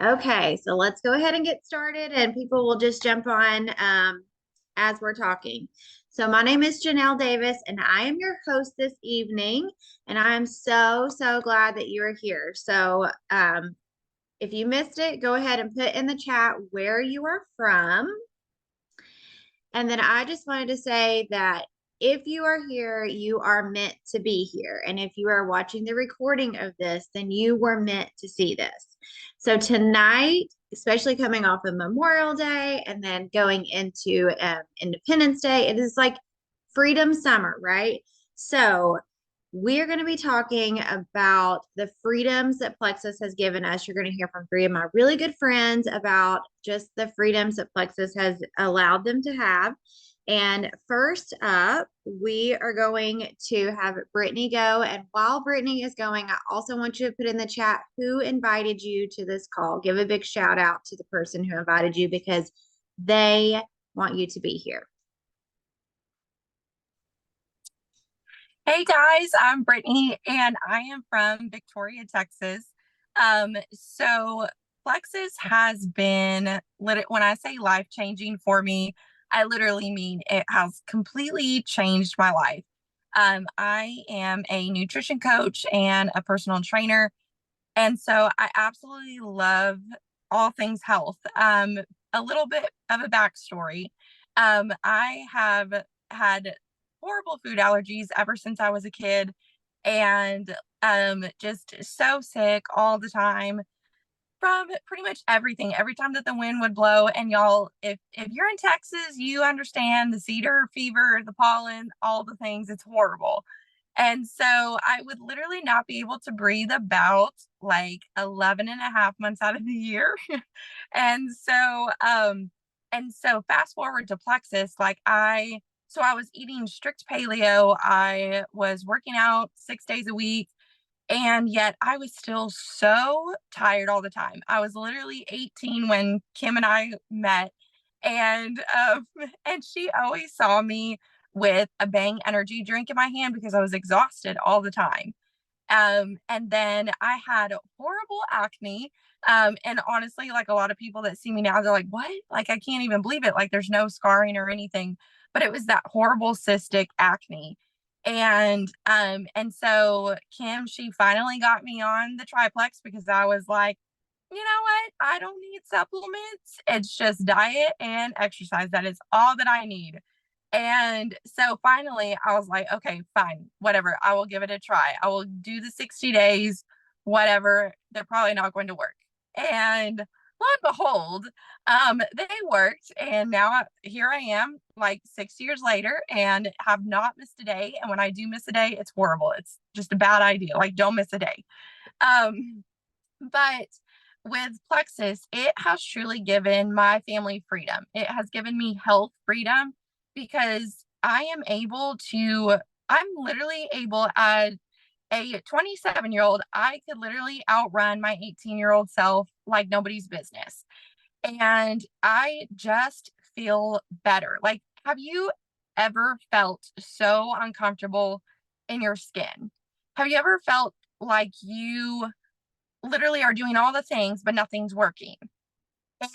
Okay, so let's go ahead and get started, and people will just jump on as we're talking. So, my name is Janelle Davis, and I am your host this evening. And I am so glad that you are here. So, if you missed it, go ahead and put in the chat where you are from. And then I just wanted to say that if you are here, you are meant to be here. And if you are watching the recording of this, then you were meant to see this. So tonight, especially coming off of Memorial Day and then going into Independence Day, it is like freedom summer, right? So we're going to be talking about the freedoms that Plexus has given us. You're going to hear from three of my really good friends about just the freedoms that Plexus has allowed them to have. And first up, we are going to have Brittany go. And while Brittany is going, I also want you to put in the chat who invited you to this call. Give a big shout out to the person who invited you because they want you to be here. Hey guys, I'm Brittany and I am from Victoria, Texas. So Plexus has been, when I say life-changing for me, I literally mean it has completely changed my life. I am a nutrition coach and a personal trainer, and so I absolutely love all things health. A little bit of a backstory. I have had horrible food allergies ever since I was a kid, and just so sick all the time from pretty much everything. Every time that the wind would blow, and y'all, if you're in Texas, you understand the cedar fever, the pollen, all the things. It's horrible. And so I would literally not be able to breathe about like 11 and a half months out of the year. and so and so fast forward to Plexus, so I was eating strict paleo. I was working out 6 days a week, and yet I was still so tired all the time. I was literally 18 when Kim and I met, and and she always saw me with a Bang energy drink in my hand because I was exhausted all the time. And then I had horrible acne. And honestly, like a lot of people that see me now, they're like, what? Like, I can't even believe it. Like, there's no scarring or anything, but it was that horrible cystic acne. And so Kim, she finally got me on the triplex because I was like, you know what? I don't need supplements. It's just diet and exercise. That is all that I need. And so finally, I was like, okay, fine, whatever. I will give it a try. I will do the 60 days, whatever. They're probably not going to work. And lo and behold, they worked. And now here I am, like 6 years later, and have not missed a day. And when I do miss a day, it's horrible. It's just a bad idea. Like, don't miss a day. But with Plexus, it has truly given my family freedom. It has given me health freedom because I'm literally able as a 27-year-old, I could literally outrun my 18-year-old self like nobody's business. And I just feel better. Like, have you ever felt so uncomfortable in your skin? Have you ever felt like you literally are doing all the things, but nothing's working?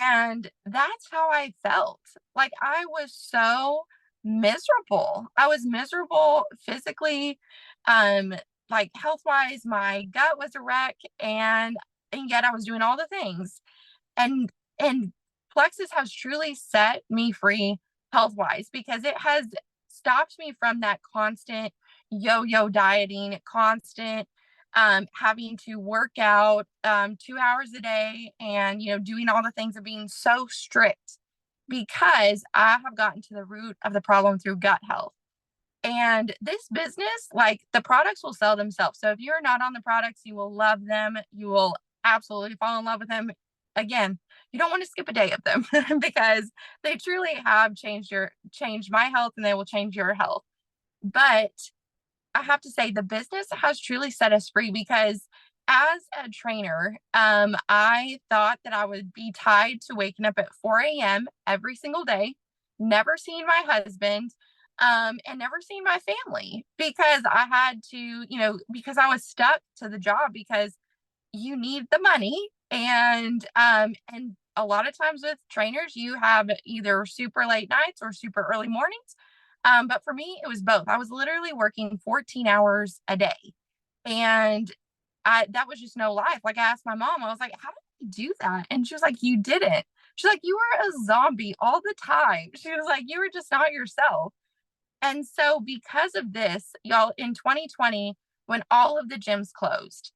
And that's how I felt. Like, I was so miserable. I was miserable physically, um, like health wise, my gut was a wreck, and yet I was doing all the things. And Plexus has truly set me free health wise because it has stopped me from that constant yo-yo dieting, constant having to work out 2 hours a day, and doing all the things of being so strict, because I have gotten to the root of the problem through gut health. And this business, like, the products will sell themselves. So if you're not on the products, you will love them. You will absolutely fall in love with them. Again, you don't want to skip a day of them because they truly have changed my health, and they will change your health. But I have to say the business has truly set us free because as a trainer, I thought that I would be tied to waking up at 4 a.m. every single day, never seeing my husband, and never seeing my family because I had to, because I was stuck to the job because you need the money And a lot of times with trainers, you have either super late nights or super early mornings. But for me, it was both. I was literally working 14 hours a day. And that was just no life. Like I asked my mom, I was like, how did you do that? And she was like, you didn't. She's like, you were a zombie all the time. She was like, you were just not yourself. And so because of this, y'all, in 2020, when all of the gyms closed,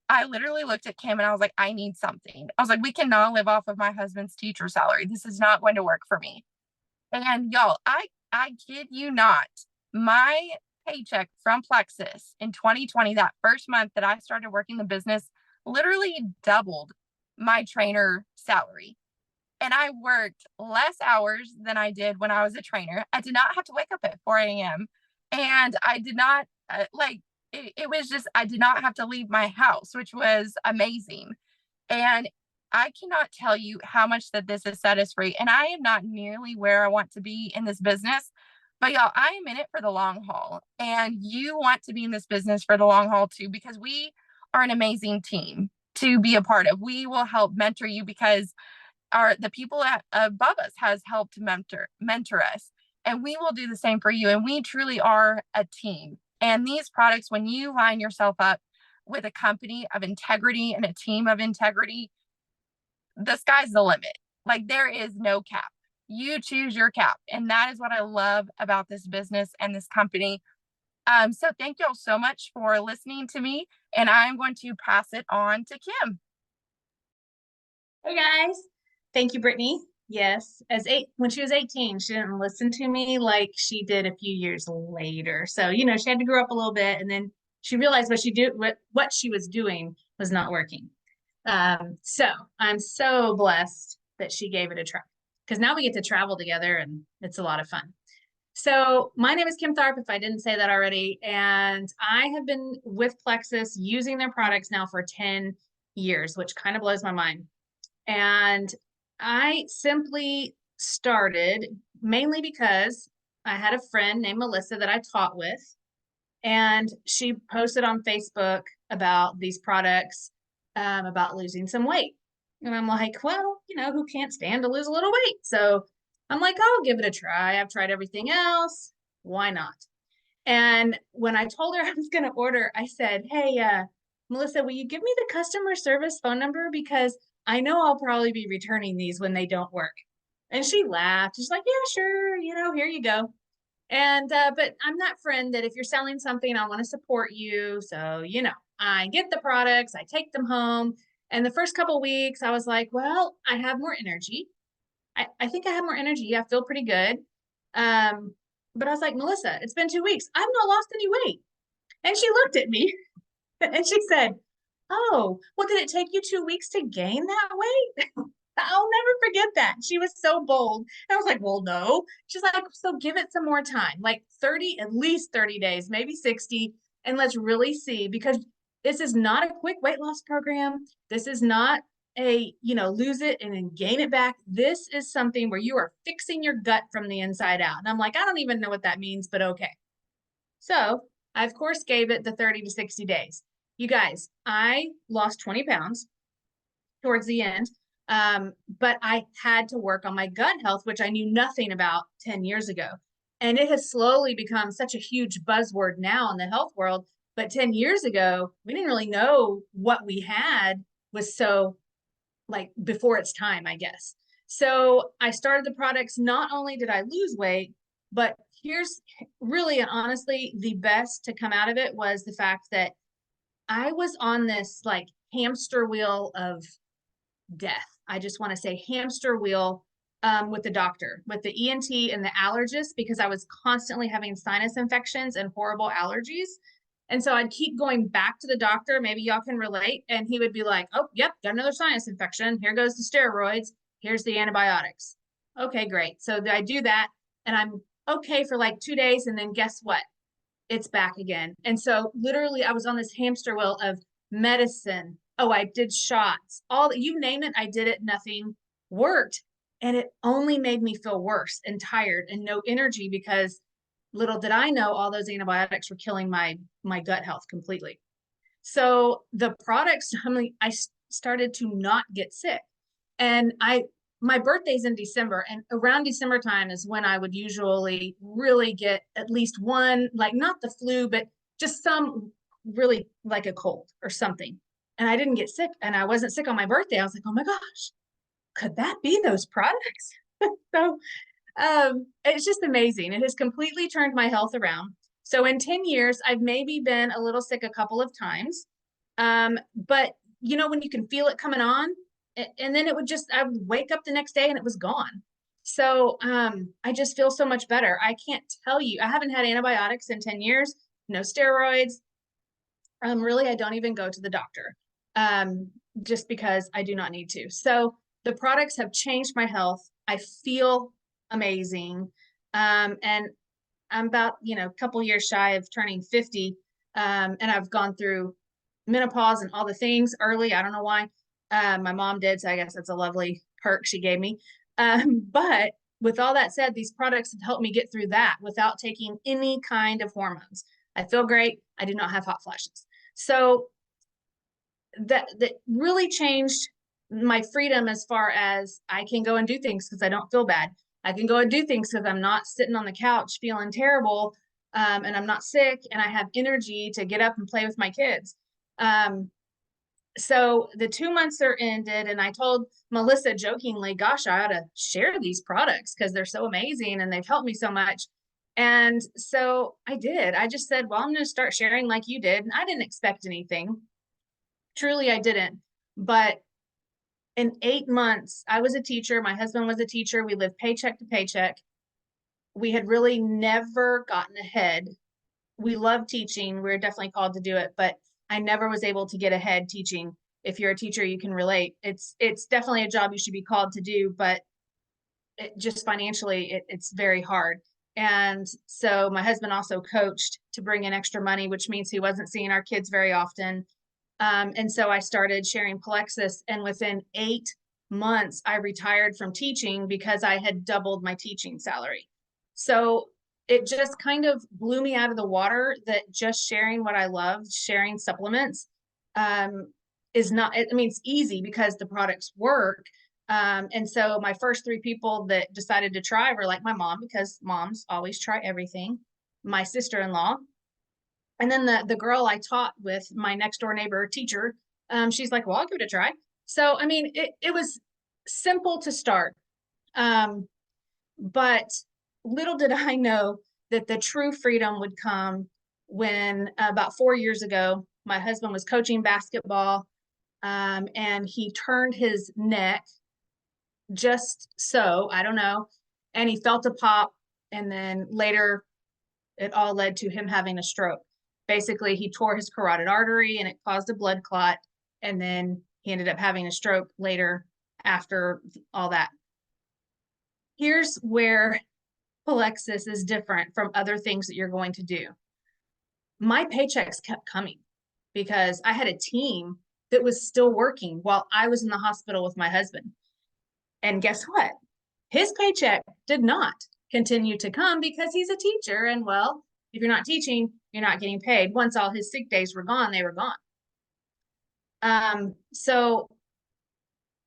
I literally looked at Kim and I was like, I need something. I was like, we cannot live off of my husband's teacher salary. This is not going to work for me. And y'all, I kid you not, my paycheck from Plexus in 2020, that first month that I started working the business, literally doubled my trainer salary. And I worked less hours than I did when I was a trainer. I did not have to wake up at 4 a.m. And I did not it was just, I did not have to leave my house, which was amazing. And I cannot tell you how much that this has set us free. And I am not nearly where I want to be in this business, but y'all, I am in it for the long haul. And you want to be in this business for the long haul too, because we are an amazing team to be a part of. We will help mentor you because the people above us has helped mentor us, and we will do the same for you. And we truly are a team. And these products, when you line yourself up with a company of integrity and a team of integrity, the sky's the limit. Like there is no cap. You choose your cap. And that is what I love about this business and this company. So thank y'all so much for listening to me. And I'm going to pass it on to Kim. Hey guys. Thank you, Brittany. Yes, when she was 18, she didn't listen to me like she did a few years later. So, she had to grow up a little bit, and then she realized what she was doing was not working. So I'm so blessed that she gave it a try, because now we get to travel together and it's a lot of fun. So my name is Kim Tharp, if I didn't say that already, and I have been with Plexus using their products now for 10 years, which kind of blows my mind. And I simply started mainly because I had a friend named Melissa that I taught with, and she posted on Facebook about these products, about losing some weight. And I'm like, well, who can't stand to lose a little weight? So I'm like, I'll give it a try. I've tried everything else. Why not? And when I told her I was going to order, I said, hey, Melissa, will you give me the customer service phone number? Because I know I'll probably be returning these when they don't work. And she laughed. She's like, yeah, sure. Here you go. And, but I'm that friend that if you're selling something, I want to support you. So, I get the products, I take them home. And the first couple of weeks, I was like, well, I have more energy. I think I have more energy. I feel pretty good. But I was like, Melissa, it's been 2 weeks. I've not lost any weight. And she looked at me and she said, oh, well, did it take you 2 weeks to gain that weight? I'll never forget that. She was so bold. I was like, well, no. She's like, so give it some more time, like 30, at least 30 days, maybe 60. And let's really see, because this is not a quick weight loss program. This is not lose it and then gain it back. This is something where you are fixing your gut from the inside out. And I'm like, I don't even know what that means, but okay. So I, of course, gave it the 30 to 60 days. You guys, I lost 20 pounds towards the end. But I had to work on my gut health, which I knew nothing about 10 years ago. And it has slowly become such a huge buzzword now in the health world. But 10 years ago, we didn't really know what we had was so like before its time, I guess. So I started the products. Not only did I lose weight, but here's really and honestly, the best to come out of it was the fact that I was on this like hamster wheel of death. I just want to say hamster wheel, with the doctor, with the ENT and the allergist, because I was constantly having sinus infections and horrible allergies. And so I'd keep going back to the doctor. Maybe y'all can relate. And he would be like, oh, yep, got another sinus infection. Here goes the steroids. Here's the antibiotics. Okay, great. So I do that and I'm okay for like 2 days. And then guess what? It's back again. And so literally I was on this hamster wheel of medicine. Oh, I did shots, all you name it, I did it. Nothing worked. And it only made me feel worse and tired and no energy, because little did I know all those antibiotics were killing my gut health completely. So the products, started to not get sick. And my birthday's in December, and around December time is when I would usually really get at least one, like not the flu, but just some really like a cold or something. And I didn't get sick, and I wasn't sick on my birthday. I was like, oh my gosh, could that be those products? So it's just amazing. It has completely turned my health around. So in 10 years, I've maybe been a little sick a couple of times. But you know, when you can feel it coming on, and then I would wake up the next day and it was gone. So I just feel so much better. I can't tell you, I haven't had antibiotics in 10 years, no steroids. Really, I don't even go to the doctor, just because I do not need to. So the products have changed my health. I feel amazing. And I'm about, a couple years shy of turning 50. And I've gone through menopause and all the things early. I don't know why. My mom did, so I guess that's a lovely perk she gave me. But with all that said, these products have helped me get through that without taking any kind of hormones. I feel great. I do not have hot flashes. So that really changed my freedom as far as I can go and do things because I don't feel bad. I can go and do things because I'm not sitting on the couch feeling terrible, and I'm not sick, and I have energy to get up and play with my kids. So the 2 months are ended, and I told Melissa jokingly, gosh, I ought to share these products because they're so amazing and they've helped me so much. And so I did. I just said, well, I'm going to start sharing like you did. And I didn't expect anything. Truly, I didn't. But in 8 months, I was a teacher. My husband was a teacher. We lived paycheck to paycheck. We had really never gotten ahead. We love teaching. We were definitely called to do it, but I never was able to get ahead teaching. If you're a teacher, you can relate. It's definitely a job you should be called to do, but just financially, it's very hard. And so my husband also coached to bring in extra money, which means he wasn't seeing our kids very often. And so I started sharing Plexus, and within 8 months, I retired from teaching because I had doubled my teaching salary. So it just kind of blew me out of the water that just sharing what I loved, sharing supplements, is not, I mean, it's easy because the products work. And so my first 3 people that decided to try were like my mom, because moms always try everything, my sister-in-law, and then the girl I taught with, my next door neighbor teacher, she's like, well, I'll give it a try. So, I mean, it was simple to start. But little did I know that the true freedom would come when about 4 years ago, my husband was coaching basketball, and he turned his neck just so, I don't know, and he felt a pop. And then later, it all led to him having a stroke. Basically, he tore his carotid artery and it caused a blood clot. And then he ended up having a stroke later after all that. Here's where Plexus is different from other things that you're going to do. My paychecks kept coming because I had a team that was still working while I was in the hospital with my husband. And guess what? His paycheck did not continue to come because he's a teacher. And well, if you're not teaching, you're not getting paid. Once all his sick days were gone, they were gone. So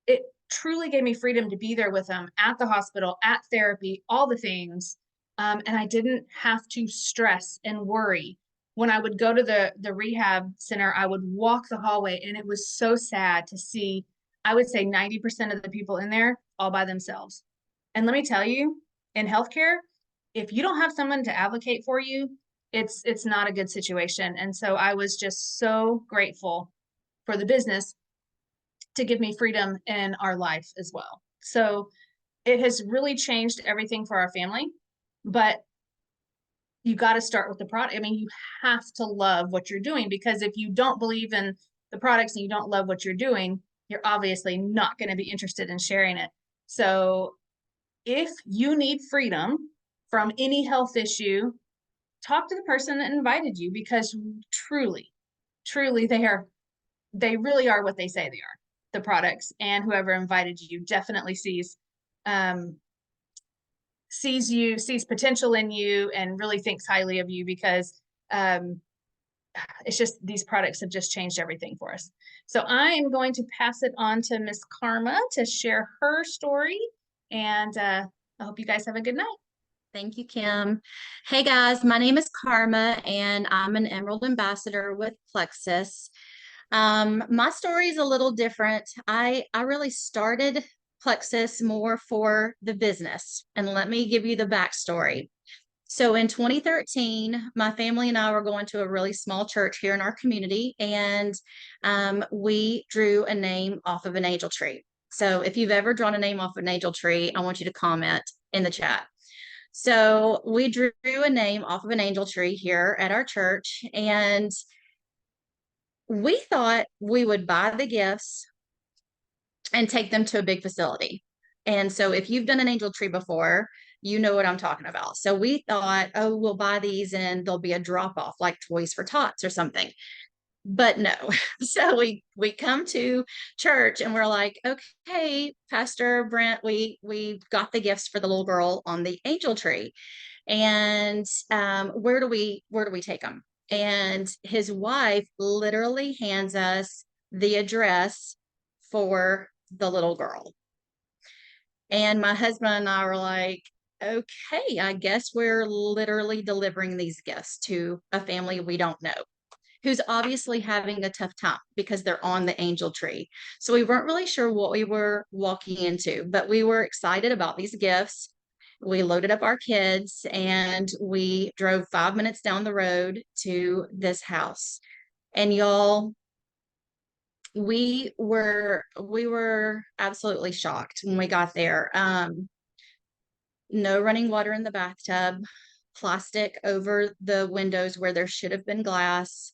it truly gave me freedom to be there with him at the hospital, at therapy, all the things. And I didn't have to stress and worry. When I would go to the rehab center, I would walk the hallway, and it was so sad to see, I would say 90% of the people in there all by themselves. And let me tell you, in healthcare, if you don't have someone to advocate for you, it's not a good situation. And so I was just so grateful for the business to give me freedom in our life as well. So it has really changed everything for our family, but you got to start with the product. I mean, you have to love what you're doing, because if you don't believe in the products and you don't love what you're doing, you're obviously not going to be interested in sharing it. So if you need freedom from any health issue, talk to the person that invited you, because truly, truly they really are what they say they are, the products. And whoever invited you definitely sees potential in you and really thinks highly of you, because it's just these products have just changed everything for us. So I am going to pass it on to Miss Karma to share her story. And I hope you guys have a good night. Thank you, Kim. Hey guys, my name is Karma and I'm an Emerald Ambassador with Plexus. My story is a little different. I really started Plexus more for the business, and let me give you the backstory. So in 2013, my family and I were going to a really small church here in our community, and we drew a name off of an angel tree. So if you've ever drawn a name off of an angel tree, I want you to comment in the chat. So we drew a name off of an angel tree here at our church, and we thought we would buy the gifts and take them to a big facility. And so if you've done an angel tree before, you know what I'm talking about. So we thought, oh, we'll buy these and there'll be a drop off like Toys for Tots or something. But no. So we come to church and we're like, okay, Pastor Brent, we got the gifts for the little girl on the angel tree. And where do we take them? And his wife literally hands us the address for the little girl. And my husband and I were like, okay, I guess we're literally delivering these gifts to a family we don't know, who's obviously having a tough time because they're on the angel tree. So we weren't really sure what we were walking into, but we were excited about these gifts. We loaded up our kids and we drove 5 minutes down the road to this house. And y'all, we were absolutely shocked when we got there. No running water in the bathtub, plastic over the windows where there should have been glass.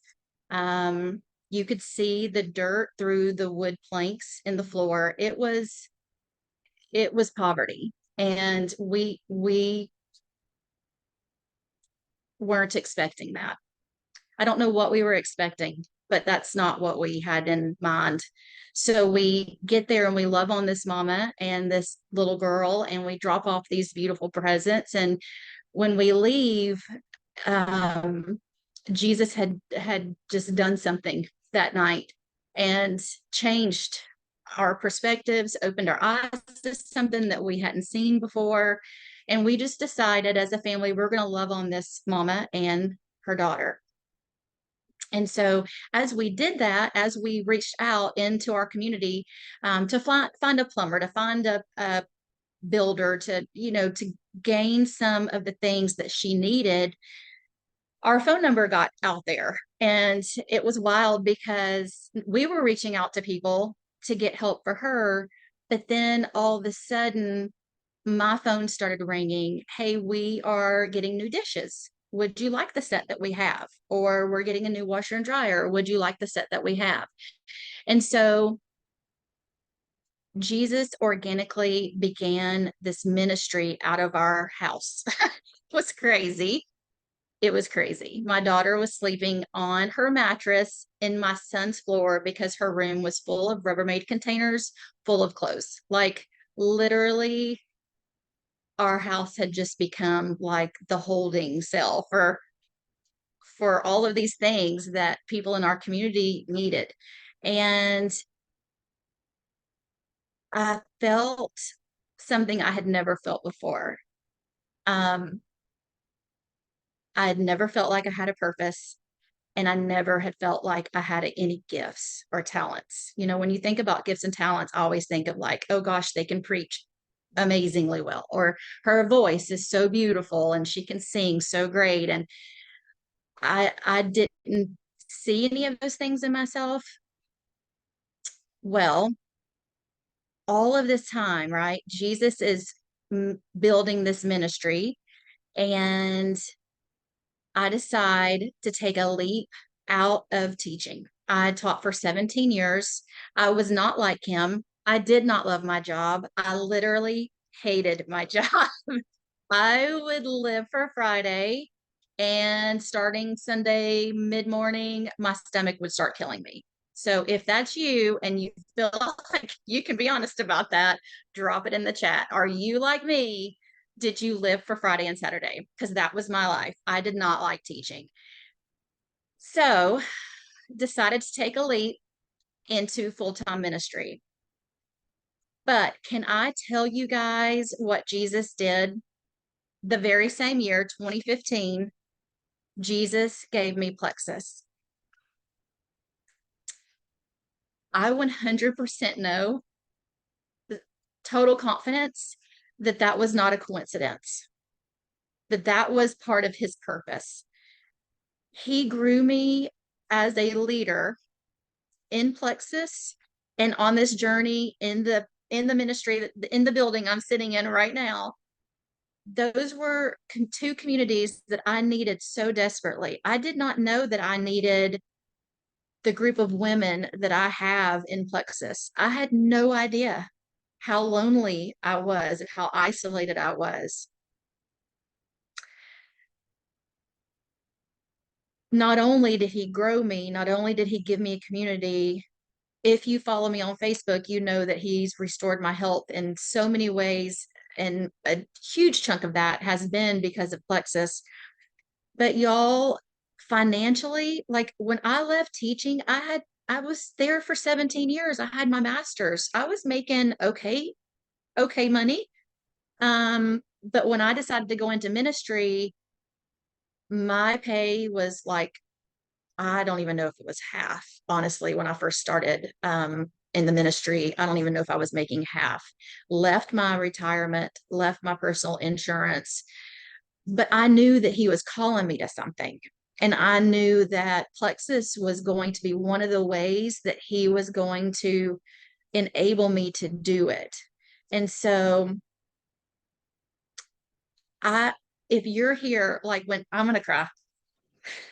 You could see the dirt through the wood planks in the floor. It was poverty, and we weren't expecting that. I don't know what we were expecting, but that's not what we had in mind. So we get there and we love on this mama and this little girl, and we drop off these beautiful presents. And when we leave, Jesus had just done something that night and changed our perspectives, opened our eyes to something that we hadn't seen before. And we just decided as a family, we're going to love on this mama and her daughter. And so as we did that, as we reached out into our community to find a plumber, to find a builder, to gain some of the things that she needed, our phone number got out there. And it was wild because we were reaching out to people to get help for her. But then all of a sudden, my phone started ringing. Hey, we are getting new dishes. Would you like the set that we have? Or we're getting a new washer and dryer. Would you like the set that we have? And so Jesus organically began this ministry out of our house. It was crazy. It was crazy. My daughter was sleeping on her mattress in my son's floor because her room was full of Rubbermaid containers full of clothes. Like literally, our house had just become like the holding cell for all of these things that people in our community needed. And I felt something I had never felt before. I had never felt like I had a purpose, and I never had felt like I had any gifts or talents. You know, when you think about gifts and talents, I always think of like, oh gosh, they can preach amazingly well, or her voice is so beautiful and she can sing so great. And I didn't see any of those things in myself. Well, all of this time, right? Jesus is building this ministry, and I decide to take a leap out of teaching. I taught for 17 years. I was not like him. I did not love my job. I literally hated my job. I would live for Friday, and starting Sunday mid-morning, my stomach would start killing me. So if that's you and you feel like you can be honest about that, drop it in the chat. Are you like me? Did you live for Friday and Saturday? Because that was my life. I did not like teaching. So decided to take a leap into full-time ministry. But can I tell you guys what Jesus did? The very same year, 2015, Jesus gave me Plexus. I 100% know, total confidence, that that was not a coincidence, that that was part of his purpose. He grew me as a leader in Plexus and on this journey in the ministry, in the building I'm sitting in right now. Those were two communities that I needed so desperately. I did not know that I needed the group of women that I have in Plexus. I had no idea how lonely I was and how isolated I was. Not only did he grow me, not only did he give me a community. If you follow me on Facebook, you know that he's restored my health in so many ways. And a huge chunk of that has been because of Plexus. But y'all, financially, like when I left teaching, I was there for 17 years. I had my master's. I was making okay money. But when I decided to go into ministry, my pay was like, I don't even know if it was half, honestly, when I first started in the ministry. I don't even know if I was making half. Left my retirement, left my personal insurance, but I knew that he was calling me to something. And I knew that Plexus was going to be one of the ways that he was going to enable me to do it. And so if you're here, like when I'm going to cry,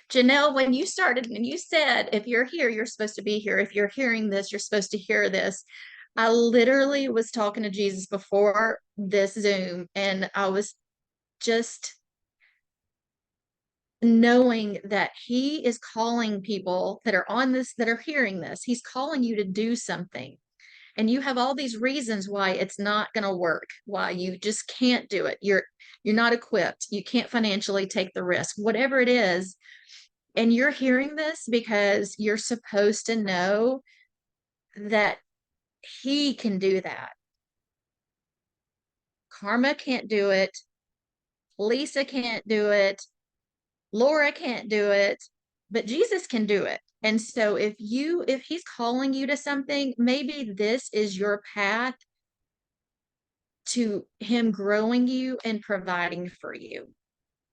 Janelle, when you started and you said, if you're here, you're supposed to be here. If you're hearing this, you're supposed to hear this. I literally was talking to Jesus before this Zoom, and I was just knowing that he is calling people that are on this, that are hearing this. He's calling you to do something. And you have all these reasons why it's not going to work, why you just can't do it. You're not equipped. You can't financially take the risk, whatever it is. And you're hearing this because you're supposed to know that he can do that. Karma can't do it. Lisa can't do it. Laura can't do it, but Jesus can do it. And so if he's calling you to something, maybe this is your path to him growing you and providing for you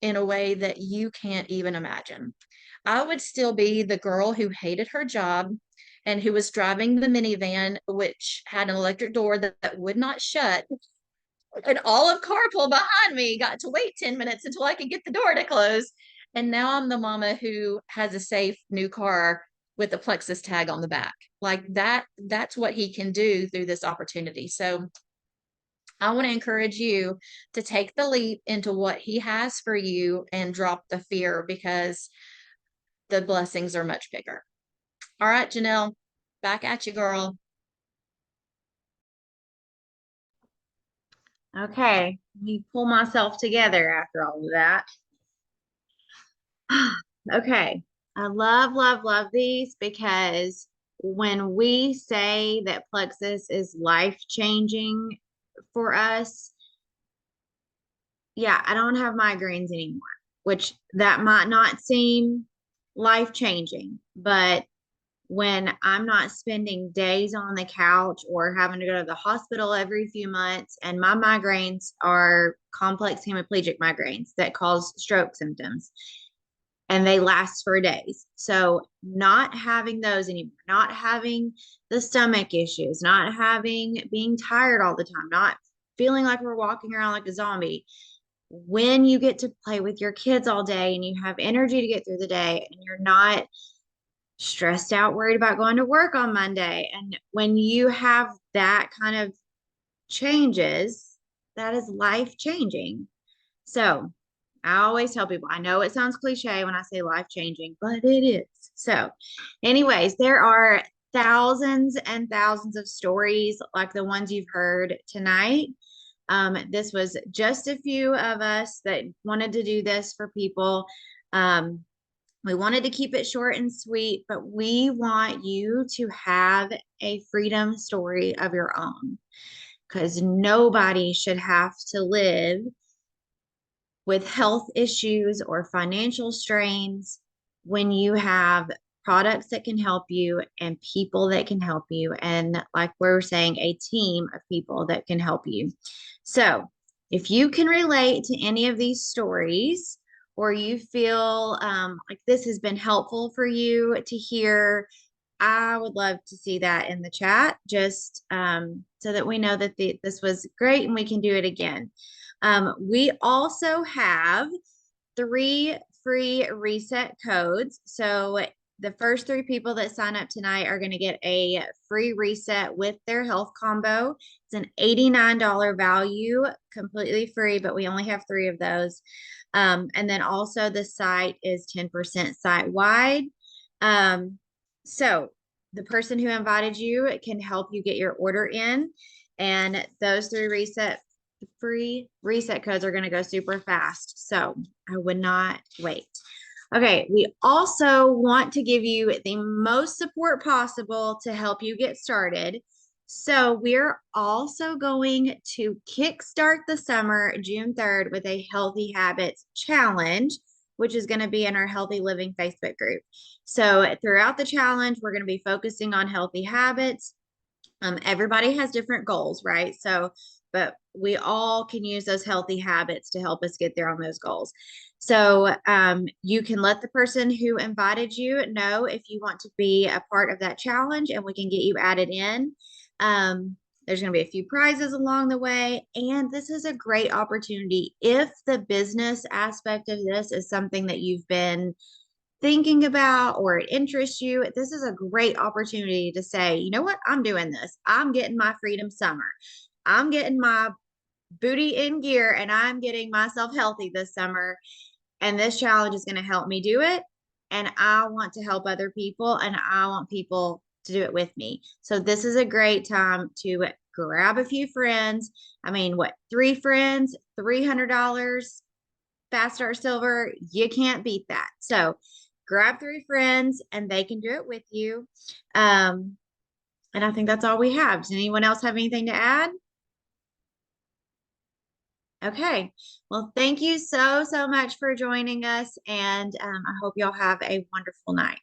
in a way that you can't even imagine. I would still be the girl who hated her job and who was driving the minivan, which had an electric door that would not shut. An olive car pulled behind me, got to wait 10 minutes until I could get the door to close. And now I'm the mama who has a safe new car with a Plexus tag on the back. Like that's what he can do through this opportunity. So I want to encourage you to take the leap into what he has for you and drop the fear, because the blessings are much bigger. All right, Janelle, back at you, girl. Okay, let me pull myself together after all of that. Okay, I love these, because when we say that Plexus is life changing for us, yeah, I don't have migraines anymore, which that might not seem life changing, but when I'm not spending days on the couch or having to go to the hospital every few months, and my migraines are complex hemiplegic migraines that cause stroke symptoms, and they last for days. So not having those anymore, not having the stomach issues, not being tired all the time, not feeling like we're walking around like a zombie. When you get to play with your kids all day and you have energy to get through the day, and you're not stressed out, worried about going to work on Monday. And when you have that kind of changes, that is life changing. So I always tell people, I know it sounds cliche when I say life changing, but it is. So, anyways, there are thousands and thousands of stories like the ones you've heard tonight. This was just a few of us that wanted to do this for people. We wanted to keep it short and sweet, but we want you to have a freedom story of your own because nobody should have to live with health issues or financial strains when you have products that can help you and people that can help you. And like we're saying, a team of people that can help you. So if you can relate to any of these stories, or you feel like this has been helpful for you to hear, I would love to see that in the chat, just so that we know that this was great and we can do it again. We also have 3 free reset codes. So the first 3 people that sign up tonight are going to get a free reset with their health combo. It's an $89 value, completely free, but we only have 3 of those. And then also the site is 10% site wide. So the person who invited you can help you get your order in, and those 3 free reset codes are going to go super fast. So I would not wait. Okay, we also want to give you the most support possible to help you get started. So we're also going to kickstart the summer June 3rd with a Healthy Habits Challenge, which is going to be in our Healthy Living Facebook group. So throughout the challenge, we're going to be focusing on healthy habits. Everybody has different goals, right? So, but we all can use those healthy habits to help us get there on those goals. So you can let the person who invited you know if you want to be a part of that challenge, and we can get you added in. There's going to be a few prizes along the way, and this is a great opportunity. If the business aspect of this is something that you've been thinking about or it interests you, this is a great opportunity to say, you know what, I'm doing this. I'm getting my freedom summer. I'm getting my booty in gear and I'm getting myself healthy this summer. And this challenge is going to help me do it. And I want to help other people, and I want people to do it with me. So this is a great time to grab a few friends. I mean, what, 3 friends, $300, Fast Start Silver, you can't beat that. So grab 3 friends and they can do it with you. And I think that's all we have. Does anyone else have anything to add? Okay. Well, thank you so much for joining us. And I hope y'all have a wonderful night.